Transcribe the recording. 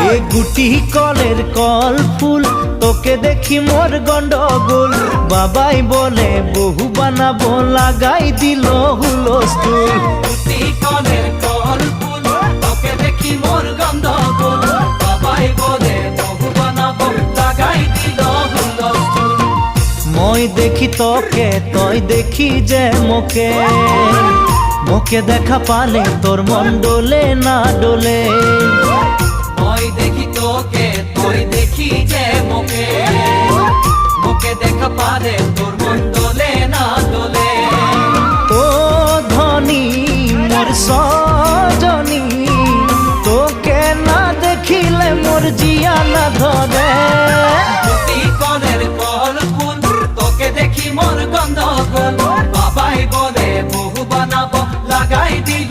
এ গুটি কলের কল ফুল তোকে দেখি মোর গন্ডগোল বাবাই বলে বহু বানাবো লাগাই দিল হুলস্থুল গুটি কলের কল ফুল তোকে দেখি মোর গন্ডগোল বাবাই বলে বহু বানাবো লাগাই দিল হুলস্থুল মই দেখি তোকে তই দেখি যে মোকে মোকে দেখা পালে তোর মন ডোলে না ডোলে মই দেখি তোকে তুই দেখি যে মোকে মোকে দেখা পারে তোর মন দোলে না দোলে ও ধনী মোর সজনী তোকে না দেখিলে মোর জিয়া না ধরে গুটি কলের কল ফুল তোকে দেখি মোর গন্ধ গোল বাবাই বলে বহু বানাবো লাগাই দিল